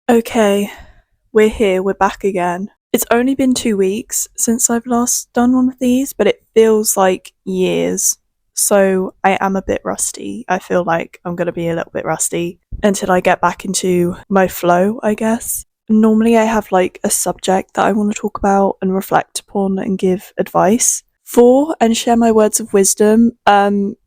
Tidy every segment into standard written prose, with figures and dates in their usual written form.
Okay, we're here, we're back again. It's only been 2 weeks since I've last done one of these, but it feels like years. So I am a bit rusty. I feel like I'm going to be a little bit rusty until I get back into my flow, I guess. Normally, I have like a subject that I want to talk about and reflect upon and give advice for and share my words of wisdom.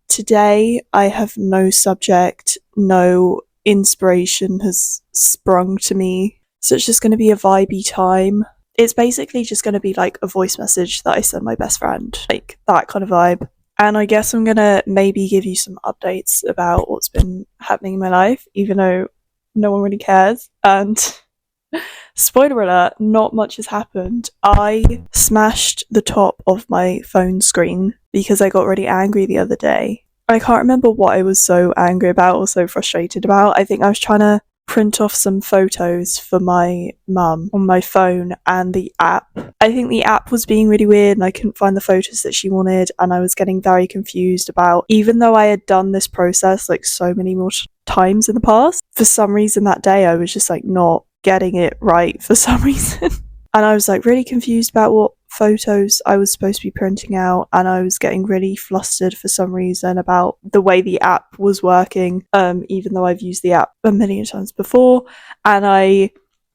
Today, I have no subject, no inspiration has sprung to me. So it's just going to be a vibey time. It's basically just going to be like a voice message that I send my best friend, like that kind of vibe. And I guess I'm going to maybe give you some updates about what's been happening in my life, even though no one really cares. And spoiler alert, not much has happened. I smashed the top of my phone screen because I got really angry the other day. I can't remember what I was so angry about or so frustrated about. I think I was trying to print off some photos for my mum on my phone and the app. I think the app was being really weird and I couldn't find the photos that she wanted, and I was getting very confused about, even though I had done this process like so many more times in the past, for some reason that day I was just like not getting it right for some reason. And I was like really confused about what photos I was supposed to be printing out, and I was getting really flustered for some reason about the way the app was working, even though I've used the app a million times before. And I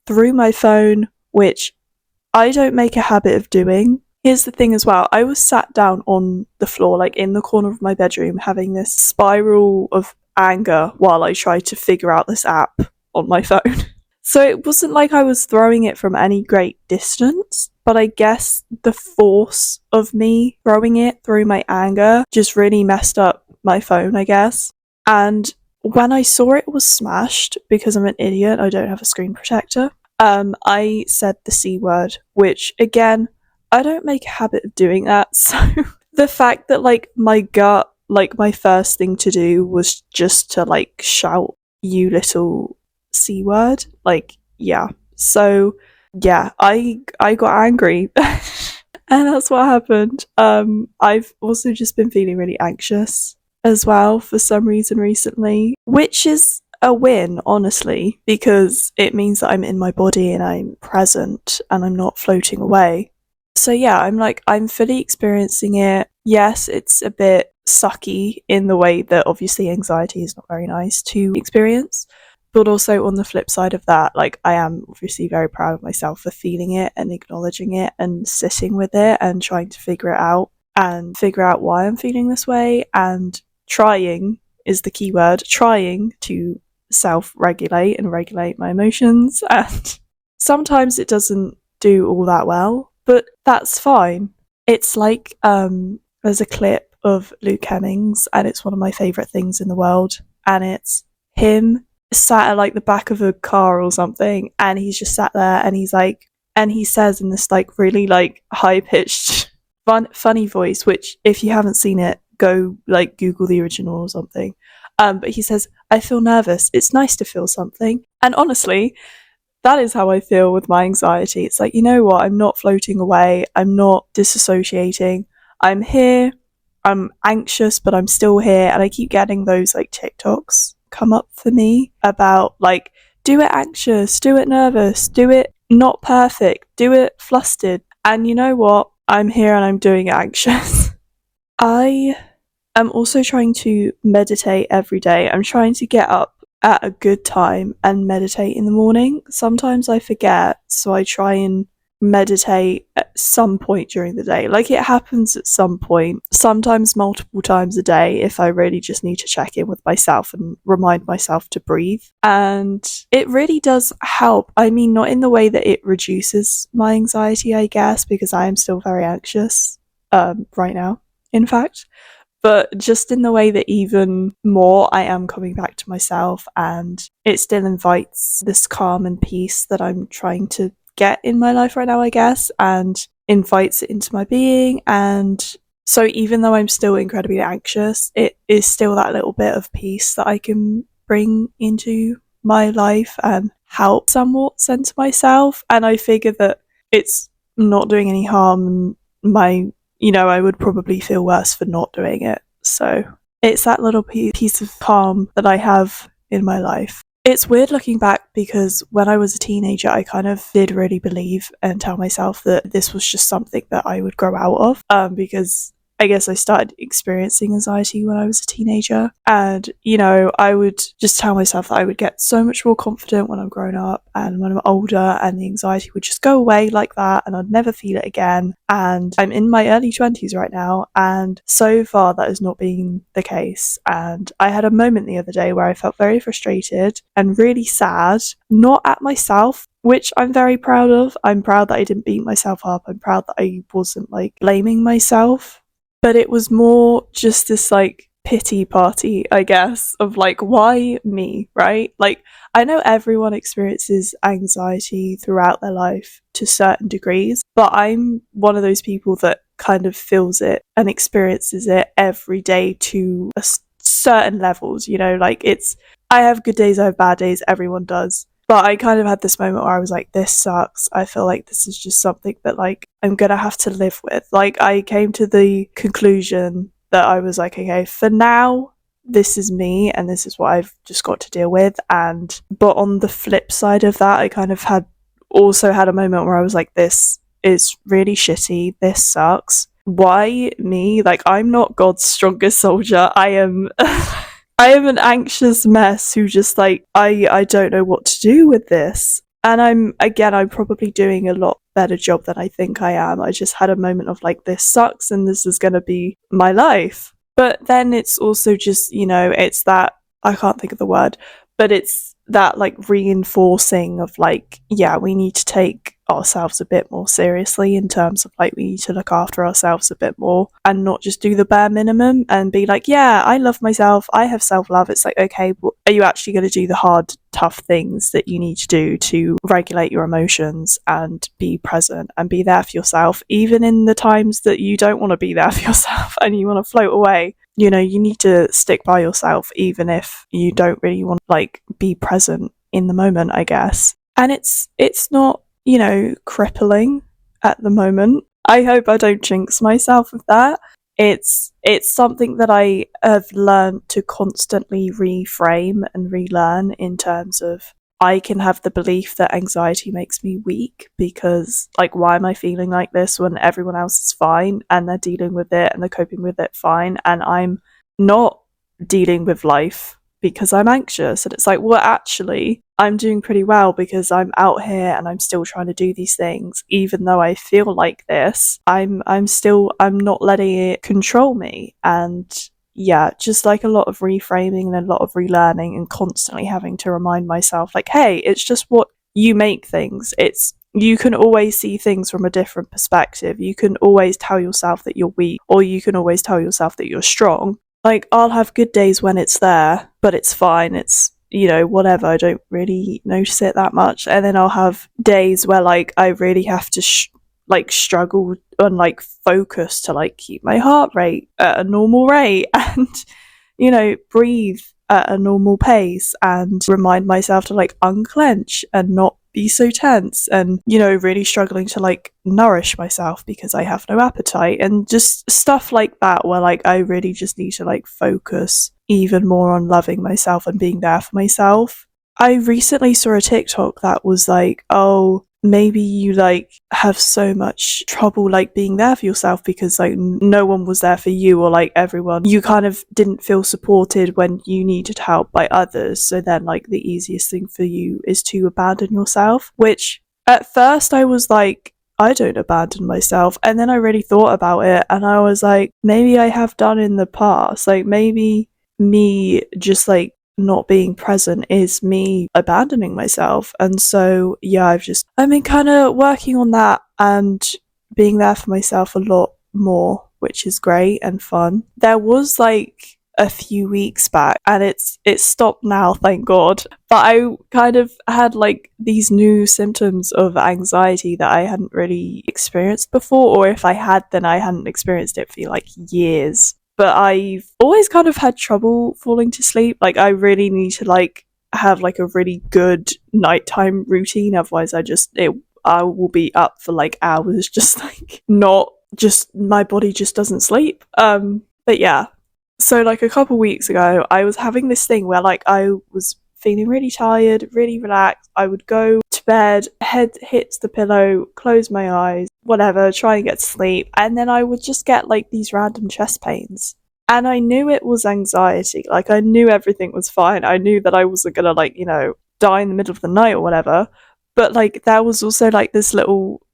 threw my phone, which I don't make a habit of doing. Here's the thing as well, I was sat down on the floor, like in the corner of my bedroom, having this spiral of anger while I tried to figure out this app on my phone. So it wasn't like I was throwing it from any great distance, but I guess the force of me throwing it through my anger just really messed up my phone, I guess. And when I saw it was smashed, because I'm an idiot, I don't have a screen protector, I said the C word, which again, I don't make a habit of doing that. So the fact that like my gut, like my first thing to do was just to like shout, "You little C word," like, yeah. So yeah, I got angry. And that's what happened. I've also just been feeling really anxious as well for some reason recently, which is a win, honestly, because it means that I'm in my body and I'm present and I'm not floating away. So yeah, I'm fully experiencing it. Yes, it's a bit sucky in the way that obviously anxiety is not very nice to experience. But also on the flip side of that, like I am obviously very proud of myself for feeling it and acknowledging it and sitting with it and trying to figure it out and figure out why I'm feeling this way, and trying is the key word, trying to self-regulate and regulate my emotions. And sometimes it doesn't do all that well, but that's fine. It's like there's a clip of Luke Hemmings and it's one of my favourite things in the world, and it's him sat at like the back of a car or something, and he's just sat there and he's like, and he says in this like really like high-pitched funny voice, which if you haven't seen it, go like Google the original or something, but he says, "I feel nervous, it's nice to feel something." And honestly, that is how I feel with my anxiety. It's like, you know what, I'm not floating away, I'm not disassociating, I'm here, I'm anxious but I'm still here. And I keep getting those like TikToks come up for me about like, do it anxious, do it nervous, do it not perfect, do it flustered. And you know what, I'm here and I'm doing it anxious. I am also trying to meditate every day. I'm trying to get up at a good time and meditate in the morning. Sometimes I forget, so I try and meditate at some point during the day. Like it happens at some point, sometimes multiple times a day, if I really just need to check in with myself and remind myself to breathe. And it really does help. I mean, not in the way that it reduces my anxiety, I guess, because I am still very anxious right now, in fact, but just in the way that even more I am coming back to myself, and it still invites this calm and peace that I'm trying to get in my life right now, I guess, and invites it into my being. And so even though I'm still incredibly anxious, it is still that little bit of peace that I can bring into my life and help somewhat center myself. And I figure that it's not doing any harm. I would probably feel worse for not doing it. So it's that little piece of calm that I have in my life. It's weird looking back because when I was a teenager, I kind of did really believe and tell myself that this was just something that I would grow out of. Because I guess I started experiencing anxiety when I was a teenager. And, I would just tell myself that I would get so much more confident when I'm grown up and when I'm older, and the anxiety would just go away like that and I'd never feel it again. And I'm in my early 20s right now, and so far that has not been the case. And I had a moment the other day where I felt very frustrated and really sad, not at myself, which I'm very proud of. I'm proud that I didn't beat myself up. I'm proud that I wasn't blaming myself. But it was more just this pity party, I guess, of why me, right? I know everyone experiences anxiety throughout their life to certain degrees, but I'm one of those people that kind of feels it and experiences it every day to certain levels, I have good days, I have bad days, everyone does. But I kind of had this moment where I was like, this sucks. I feel like this is just something that I'm gonna have to live with. I came to the conclusion that I was like, okay, for now, this is me and this is what I've just got to deal with. But on the flip side of that, I kind of also had a moment where I was like, this is really shitty. This sucks. Why me? I'm not God's strongest soldier. I am I am an anxious mess who just I don't know what to do with this. And I'm probably doing a lot better job than I think I am. I just had a moment of this sucks and this is going to be my life. But then it's also just, it's that, I can't think of the word, but it's that reinforcing of yeah, we need to take ourselves a bit more seriously in terms of we need to look after ourselves a bit more and not just do the bare minimum and be yeah, I love myself, I have self-love. It's okay, but are you actually going to do the hard, tough things that you need to do to regulate your emotions and be present and be there for yourself, even in the times that you don't want to be there for yourself and you want to float away? You need to stick by yourself even if you don't really want to be present in the moment, I guess. And it's not crippling at the moment. I hope I don't jinx myself with that. It's something that I have learned to constantly reframe and relearn in terms of I can have the belief that anxiety makes me weak because why am I feeling like this when everyone else is fine and they're dealing with it and they're coping with it fine, and I'm not dealing with life because I'm anxious. And it's well, actually, I'm doing pretty well because I'm out here and I'm still trying to do these things. Even though I feel like this, I'm not letting it control me. And yeah, just a lot of reframing and a lot of relearning and constantly having to remind myself hey, it's just what you make things. You can always see things from a different perspective. You can always tell yourself that you're weak, or you can always tell yourself that you're strong. I'll have good days when it's there, but it's fine. It's, whatever. I don't really notice it that much. And then I'll have days where, I really have to, struggle and, focus to, keep my heart rate at a normal rate and, breathe at a normal pace and remind myself to, unclench and not be so tense, and really struggling to nourish myself because I have no appetite, and just stuff like that where I really just need to focus even more on loving myself and being there for myself. I recently saw a TikTok that was oh, maybe you have so much trouble being there for yourself because no one was there for you, or everyone, you kind of didn't feel supported when you needed help by others, so then the easiest thing for you is to abandon yourself. Which at first I was I don't abandon myself, and then I really thought about it and I was maybe I have done in the past. Maybe me just not being present is me abandoning myself. And so yeah, I've been kind of working on that and being there for myself a lot more, which is great and fun. There was a few weeks back, and it's stopped now, thank God, but I kind of had these new symptoms of anxiety that I hadn't really experienced before, or if I had, then I hadn't experienced it for years. But I've always kind of had trouble falling to sleep. I really need to have a really good nighttime routine, otherwise I will be up for hours, just not, just my body just doesn't sleep. But yeah, so a couple weeks ago I was having this thing where I was feeling really tired, really relaxed, I would go to bed, head hits the pillow, close my eyes, whatever, try and get to sleep, and then I would just get like these random chest pains. And I knew it was anxiety. Like, I knew everything was fine. I knew that I wasn't gonna, like, die in the middle of the night or whatever. But, like, there was also, like, this little,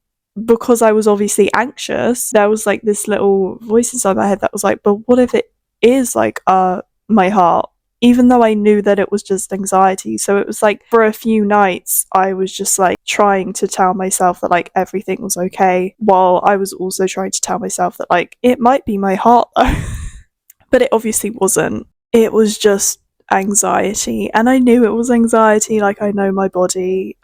because I was obviously anxious, there was, like, this little voice inside my head that was like, but what if it is, like, my heart? Even though I knew that it was just anxiety. So it was, like, for a few nights, I was just, like, trying to tell myself that, like, everything was okay, while I was also trying to tell myself that, like, it might be my heart, though. But it obviously wasn't. It was just anxiety. And I knew it was anxiety. Like, I know my body.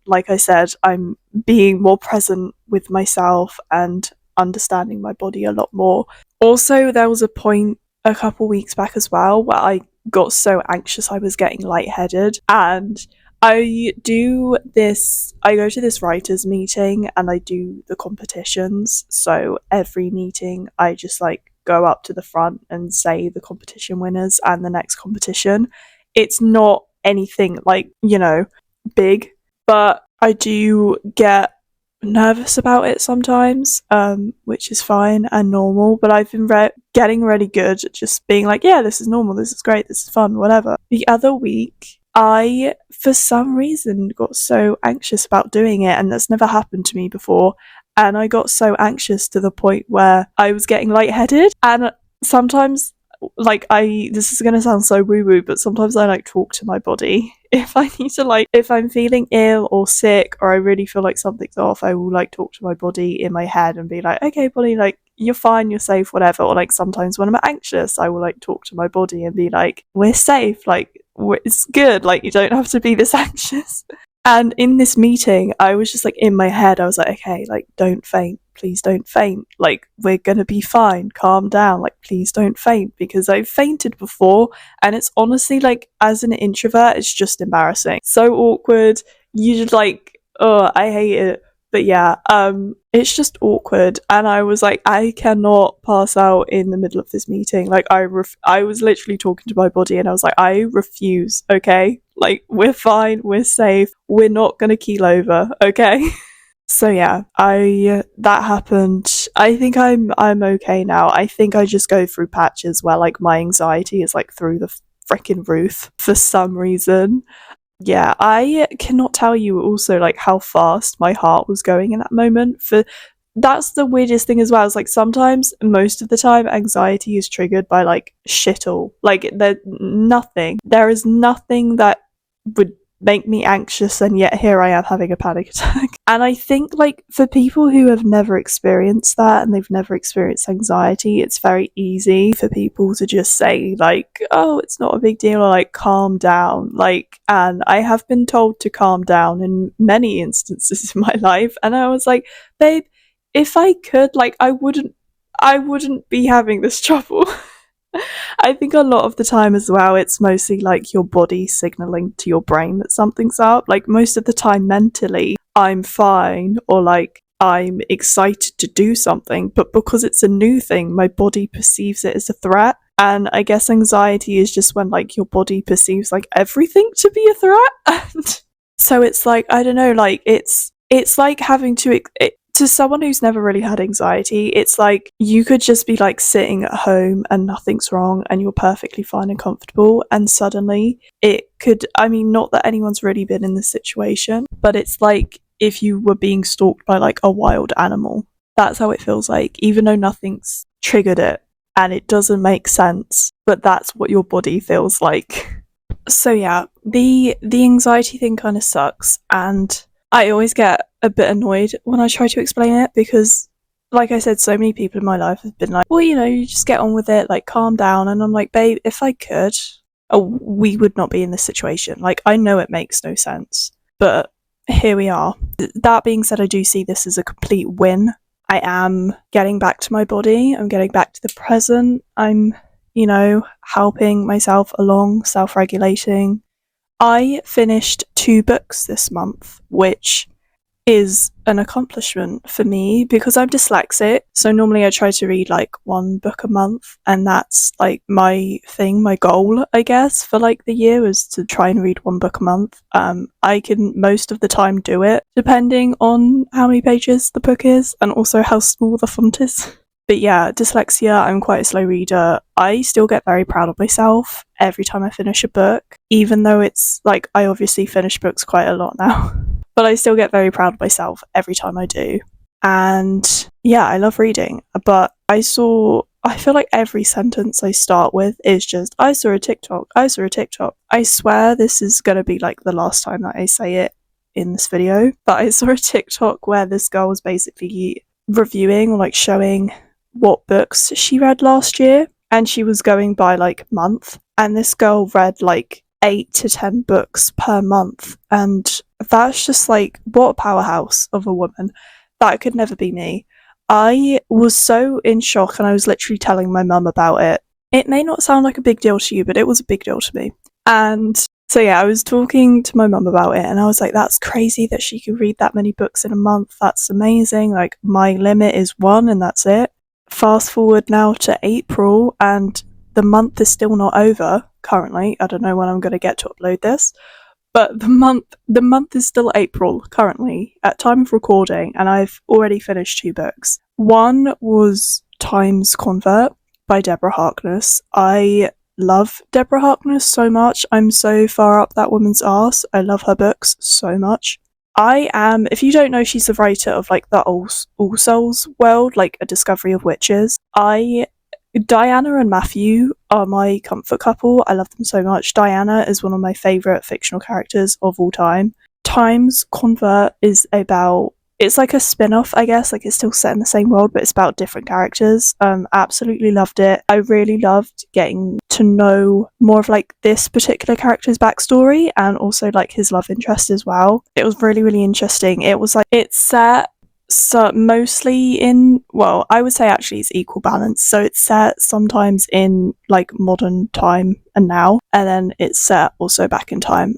Like I said, I'm being more present with myself and understanding my body a lot more. Also, there was a point a couple weeks back as well where I got so anxious I was getting lightheaded. And I go to this writers meeting and I do the competitions. So every meeting I just like go up to the front and say the competition winners and the next competition. It's not anything like, big, but I do get nervous about it sometimes, which is fine and normal, but I've been getting really good at just being like, yeah, this is normal, this is great, this is fun, whatever. The other week, I, for some reason, got so anxious about doing it, and that's never happened to me before, and I got so anxious to the point where I was getting lightheaded, and sometimes, like, this is gonna sound so woo-woo, but sometimes I, like, talk to my body. If I need to, like, if I'm feeling ill or sick, or I really feel like something's off, I will, like, talk to my body in my head and be like, okay, body, like, you're fine, you're safe, whatever. Or, like, sometimes when I'm anxious, I will, like, talk to my body and be like, we're safe, like, it's good, like, you don't have to be this anxious. And in this meeting, I was just, like, in my head, I was like, okay, like, don't faint, please don't faint, like, we're gonna be fine, calm down, like, please don't faint, because I've fainted before, and it's honestly, like, as an introvert, it's just embarrassing. So awkward, you just, like, oh, I hate it. But yeah, it's just awkward, and I was like, I cannot pass out in the middle of this meeting. Like, I was literally talking to my body, and I was like, I refuse, okay? Like, we're fine, we're safe, we're not gonna keel over, okay? So yeah, that happened. I think I'm okay now. I think I just go through patches where, like, my anxiety is, like, through the freaking roof for some reason. Yeah, I cannot tell you also, like, how fast my heart was going in that moment. That's the weirdest thing as well. It's like, sometimes, most of the time, anxiety is triggered by, like, shit all. Like, there is nothing that would make me anxious, and yet here I am having a panic attack. And I think, like, for people who have never experienced that and they've never experienced anxiety, it's very easy for people to just say, like, oh, it's not a big deal, or, like, calm down. Like, and I have been told to calm down in many instances in my life, and I was like, babe, if I could, like, I wouldn't be having this trouble. I think a lot of the time as well, it's mostly like your body signaling to your brain that something's up. Like, most of the time, mentally, I'm fine, or like, I'm excited to do something, but because it's a new thing, my body perceives it as a threat. And I guess anxiety is just when, like, your body perceives, like, everything to be a threat. And so it's like, I don't know, like, it's like having to someone who's never really had anxiety, it's like you could just be, like, sitting at home and nothing's wrong and you're perfectly fine and comfortable, and suddenly it could, I mean, not that anyone's really been in this situation, but it's like if you were being stalked by, like, a wild animal. That's how it feels like, even though nothing's triggered it and it doesn't make sense, but that's what your body feels like. So yeah, the anxiety thing kind of sucks, and I always get a bit annoyed when I try to explain it, because, like I said, so many people in my life have been like, well, you just get on with it, like, calm down. And I'm like, babe, if I could, we would not be in this situation. Like, I know it makes no sense, but here we are. That being said, I do see this as a complete win. I am getting back to my body. I'm getting back to the present. I'm, helping myself along, self-regulating. I finished 2 books this month, which is an accomplishment for me because I'm dyslexic. So normally I try to read like one book a month, and that's like my thing, my goal, I guess, for like the year is to try and read one book a month. I can most of the time do it, depending on how many pages the book is and also how small the font is. But yeah, dyslexia, I'm quite a slow reader. I still get very proud of myself every time I finish a book, even though it's like I obviously finish books quite a lot now. But I still get very proud of myself every time I do. And yeah, I love reading. But I feel like every sentence I start with is just, I saw a TikTok, I saw a TikTok. I swear this is going to be like the last time that I say it in this video. But I saw a TikTok where this girl was basically reviewing or like showing what books she read last year. And she was going by like month. And this girl read like 8 to 10 books per month, and that's just like, what a powerhouse of a woman. That could never be me. I was so in shock, and I was literally telling my mum about it. It may not sound like a big deal to you, but it was a big deal to me. And so yeah, I was talking to my mum about it, and I was like, that's crazy that she could read that many books in a month. That's amazing. Like, my limit is 1 and that's it. Fast forward now to April, and the month is still not over currently. I don't know when I'm going to get to upload this, but the month is still April currently at time of recording, and I've already finished 2 books. One was Times Convert by Deborah Harkness. I love Deborah Harkness so much. I'm so far up that woman's arse. I love her books so much. If you don't know, she's the writer of like the All Souls world, like A Discovery of Witches. Diana and Matthew are my comfort couple. I love them so much. Diana is one of my favourite fictional characters of all time. Times Convert is about, it's like a spin-off, I guess, like it's still set in the same world, but it's about different characters. Absolutely loved it. I really loved getting to know more of like this particular character's backstory and also like his love interest as well. It was really, really interesting. It was like, it's set so mostly in, well, I would say actually it's equal balance. So it's set sometimes in like modern time and now, and then it's set also back in time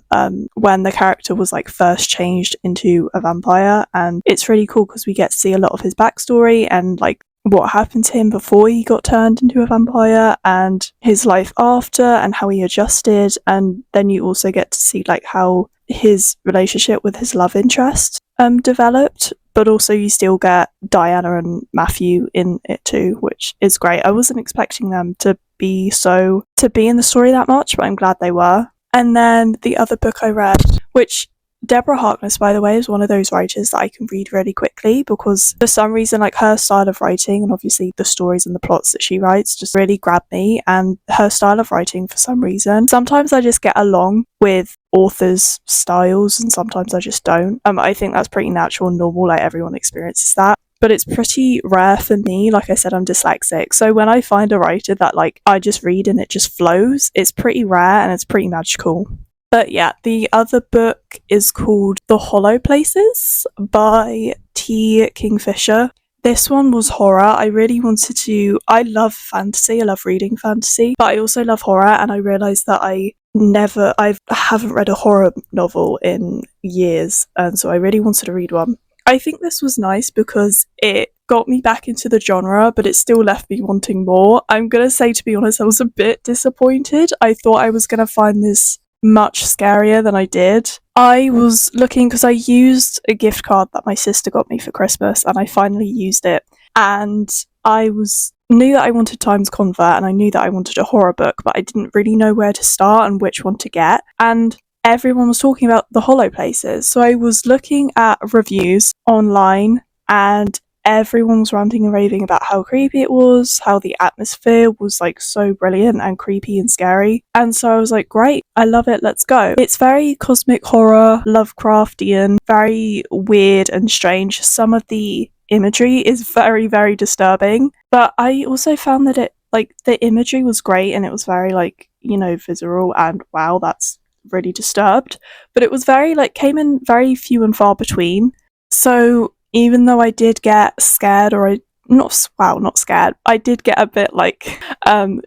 when the character was like first changed into a vampire. And it's really cool because we get to see a lot of his backstory and like what happened to him before he got turned into a vampire and his life after and how he adjusted. And then you also get to see like how his relationship with his love interest developed, but also you still get Diana and Matthew in it too, which is great. I wasn't expecting them to be in the story that much, but I'm glad they were. And then the other book I read, which Deborah Harkness, by the way, is one of those writers that I can read really quickly because for some reason, like her style of writing and obviously the stories and the plots that she writes just really grab me. And her style of writing, for some reason, sometimes I just get along with authors' styles and sometimes I just don't. I think that's pretty natural and normal, like everyone experiences that. But it's pretty rare for me. Like I said, I'm dyslexic. So when I find a writer that like I just read and it just flows, it's pretty rare and it's pretty magical. But yeah, the other book is called The Hollow Places by T. Kingfisher. This one was horror. I love fantasy, I love reading fantasy, but I also love horror, and I realised that I haven't read a horror novel in years, and so I really wanted to read one. I think this was nice because it got me back into the genre, but it still left me wanting more. I'm gonna say, to be honest, I was a bit disappointed. I thought I was gonna find this much scarier than I did. I was looking because I used a gift card that my sister got me for Christmas, and I finally used it. And I knew that I wanted Times Convert, and I knew that I wanted a horror book, but I didn't really know where to start and which one to get. And everyone was talking about The Hollow Places, so I was looking at reviews online, and everyone was ranting and raving about how creepy it was, how the atmosphere was like so brilliant and creepy and scary. And so I was like, great, I love it, let's go. It's very cosmic horror, Lovecraftian, very weird and strange. Some of the imagery is very, very disturbing, but I also found that it, like, the imagery was great and it was very like, you know, visceral and wow, that's really disturbed. But it was very like, came in very few and far between. So even though I did get scared, or not scared. I did get a bit like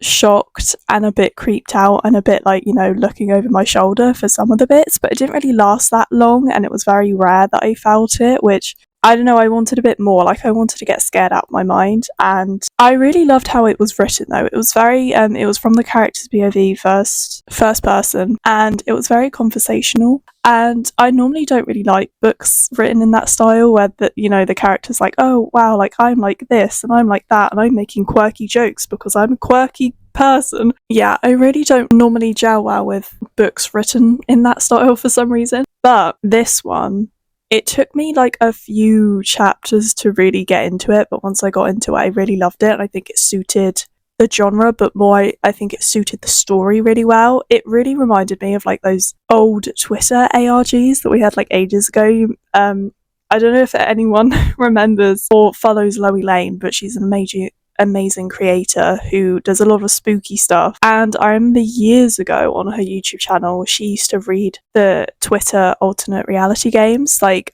shocked and a bit creeped out and a bit like, looking over my shoulder for some of the bits, but it didn't really last that long, and it was very rare that I felt it, which I don't know, I wanted a bit more. Like, I wanted to get scared out of my mind, and I really loved how it was written, though. It was very, it was from the character's POV, first person, and it was very conversational. And I normally don't really like books written in that style, where the character's like, oh wow, like I'm like this and I'm like that, and I'm making quirky jokes because I'm a quirky person. Yeah, I really don't normally gel well with books written in that style for some reason. But this one, it took me like a few chapters to really get into it, but once I got into it, I really loved it, and I think it suited the genre, but more, I think it suited the story really well. It really reminded me of like those old Twitter ARGs that we had like ages ago. I don't know if anyone remembers or follows Loie Lane, but she's an amazing creator who does a lot of spooky stuff, and I remember years ago on her YouTube channel she used to read the Twitter alternate reality games like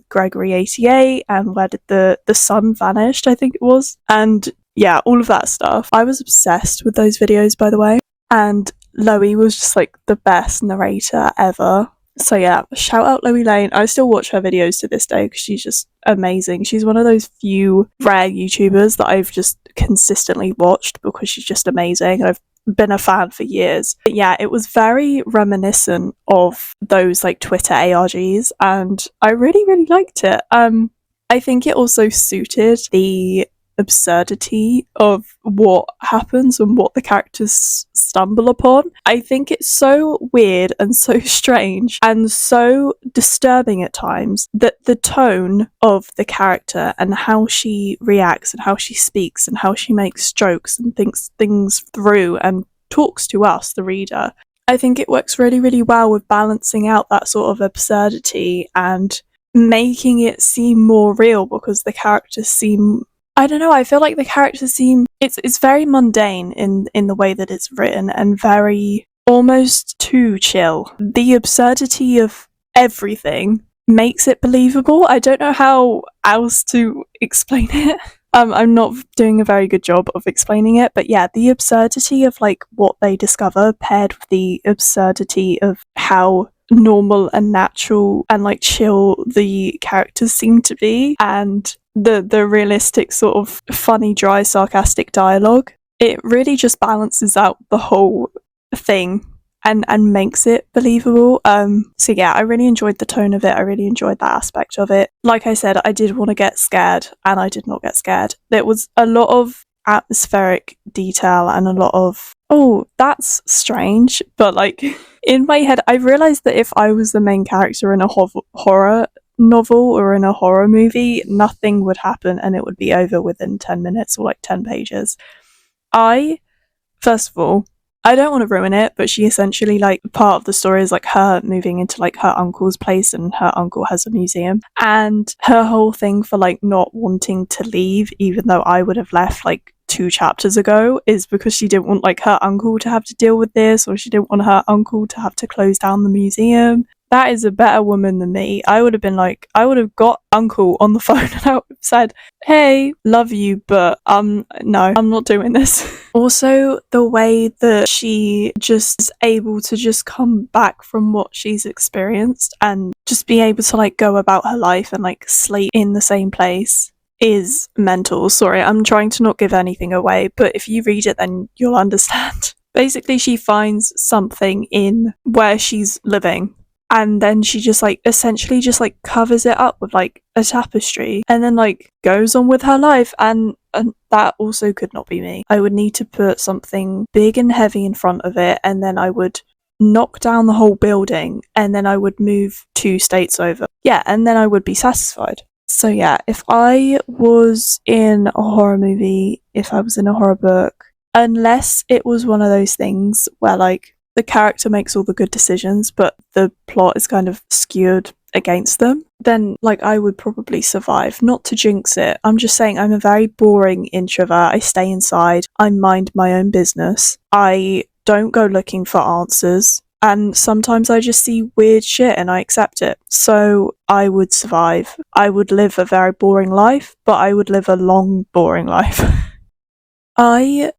Gregory 88 and Where Did the Sun Vanished, I think it was, and yeah, all of that stuff. I was obsessed with those videos, by the way, and Loie was just like the best narrator ever. So yeah, shout out Loie Lane. I still watch her videos to this day because she's just amazing. She's one of those few rare YouTubers that I've just consistently watched because she's just amazing. I've been a fan for years. But yeah, it was very reminiscent of those like Twitter ARGs, and I really, really liked it. I think it also suited the absurdity of what happens and what the characters stumble upon. I think it's so weird and so strange and so disturbing at times that the tone of the character and how she reacts and how she speaks and how she makes jokes and thinks things through and talks to us, the reader, I think it works really, really well with balancing out that sort of absurdity and making it seem more real, because the characters seem, I don't know, I feel like the characters seem, it's very mundane in the way that it's written and very almost too chill. The absurdity of everything makes it believable. I don't know how else to explain it. I'm not doing a very good job of explaining it, but yeah, the absurdity of like what they discover paired with the absurdity of how normal and natural and like chill the characters seem to be, and the realistic sort of funny, dry, sarcastic dialogue, it really just balances out the whole thing and makes it believable. So yeah, I really enjoyed the tone of it. I really enjoyed that aspect of it. Like I said, I did want to get scared, and I did not get scared. There was a lot of atmospheric detail and a lot of, oh, that's strange, but like in my head I realized that if I was the main character in a horror novel or in a horror movie, nothing would happen and it would be over within 10 minutes or like 10 pages. First of all, I don't want to ruin it, but she essentially, like, part of the story is like her moving into like her uncle's place, and her uncle has a museum, and her whole thing for like not wanting to leave even though I would have left like 2 chapters ago is because she didn't want like her uncle to have to deal with this, or she didn't want her uncle to have to close down the museum. That is a better woman than me. I would have been like, I would have got uncle on the phone and I would have said, hey, love you, but no, I'm not doing this. Also, the way that she just is able to just come back from what she's experienced and just be able to like go about her life and like sleep in the same place is mental. Sorry, I'm trying to not give anything away, but if you read it then you'll understand. Basically, she finds something in where she's living, and then she just like essentially just like covers it up with like a tapestry and then like goes on with her life, and that also could not be me. I would need to put something big and heavy in front of it, and then I would knock down the whole building, and then I would move 2 states over. Yeah, and then I would be satisfied. So yeah, if I was in a horror movie, if I was in a horror book, unless it was one of those things where like the character makes all the good decisions but the plot is kind of skewed against them, then like I would probably survive. Not to jinx it, I'm just saying I'm a very boring introvert. I stay inside, I mind my own business, I don't go looking for answers, and sometimes I just see weird shit and I accept it. So I would survive. I would live a very boring life, but I would live a long, boring life. I'm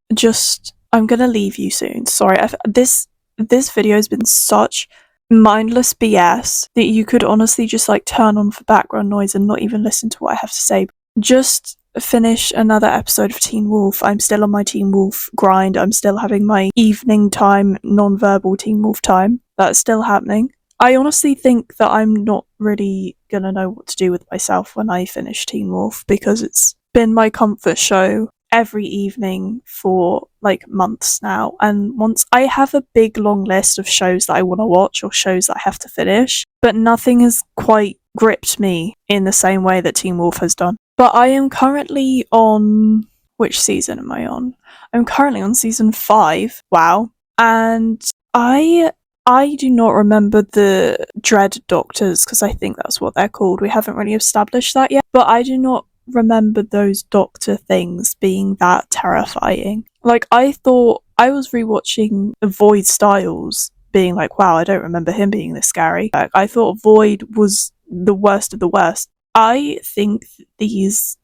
gonna leave you soon. Sorry, this video has been such mindless BS that you could honestly just like turn on for background noise and not even listen to what I have to say. Just finish another episode of Teen Wolf. I'm still on my Teen Wolf grind. I'm still having my evening time, non-verbal Teen Wolf time. That's still happening. I honestly think that I'm not really gonna know what to do with myself when I finish Teen Wolf, because it's been my comfort show every evening for like months now, and once I have a big long list of shows that I want to watch or shows that I have to finish, but nothing has quite gripped me in the same way that Teen Wolf has done. But I am currently on... which season am I on? I'm currently on season 5. Wow. And I do not remember the Dread Doctors, because I think that's what they're called. We haven't really established that yet. But I do not remember those doctor things being that terrifying. Like, I thought... I was rewatching Void Styles, being like, wow, I don't remember him being this scary. Like, I thought Void was the worst of the worst. I think these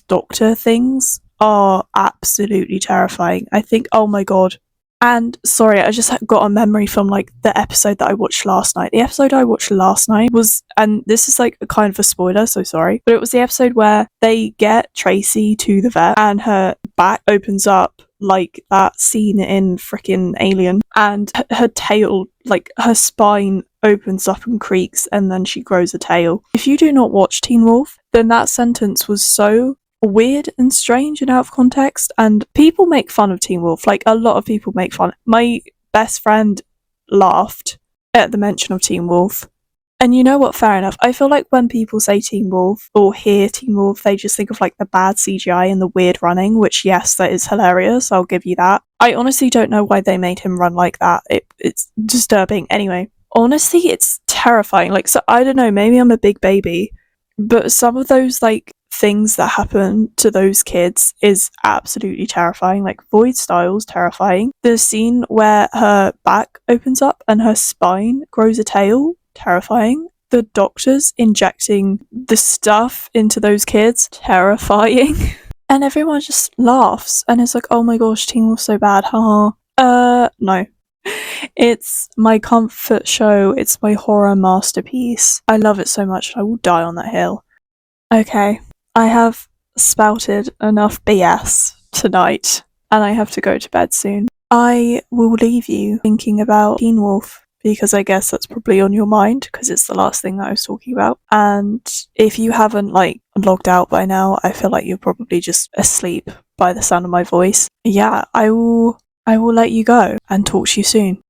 doctor things are absolutely terrifying. I think, oh my god. And sorry, I just got a memory from like the episode that I watched last night. The episode I watched last night was, and this is like a kind of a spoiler, so sorry, but it was the episode where they get Tracy to the vet and her back opens up like that scene in frickin' Alien, and her tail, like her spine opens up and creaks and then she grows a tail. If you do not watch Teen Wolf, then that sentence was so weird and strange and out of context, and people make fun of Teen Wolf. Like, a lot of people make fun. My best friend laughed at the mention of Teen Wolf. And you know what, fair enough. I feel like when people say Teen Wolf or hear Teen Wolf, they just think of like the bad CGI and the weird running, which yes, that is hilarious, I'll give you that. I honestly don't know why they made him run like that. It's disturbing. Anyway, honestly, it's terrifying. Like, so I don't know, maybe I'm a big baby, but some of those like things that happen to those kids is absolutely terrifying. Like, Void Styles, terrifying. The scene where her back opens up and her spine grows a tail, terrifying. The doctors injecting the stuff into those kids, terrifying. And everyone just laughs and it's like, oh my gosh, Teen Wolf's so bad, haha. No. It's my comfort show, it's my horror masterpiece. I love it so much, I will die on that hill. Okay, I have spouted enough BS tonight, and I have to go to bed soon. I will leave you thinking about Teen Wolf, because I guess that's probably on your mind, because it's the last thing that I was talking about. And if you haven't, like, logged out by now, I feel like you're probably just asleep by the sound of my voice. Yeah, I will let you go and talk to you soon.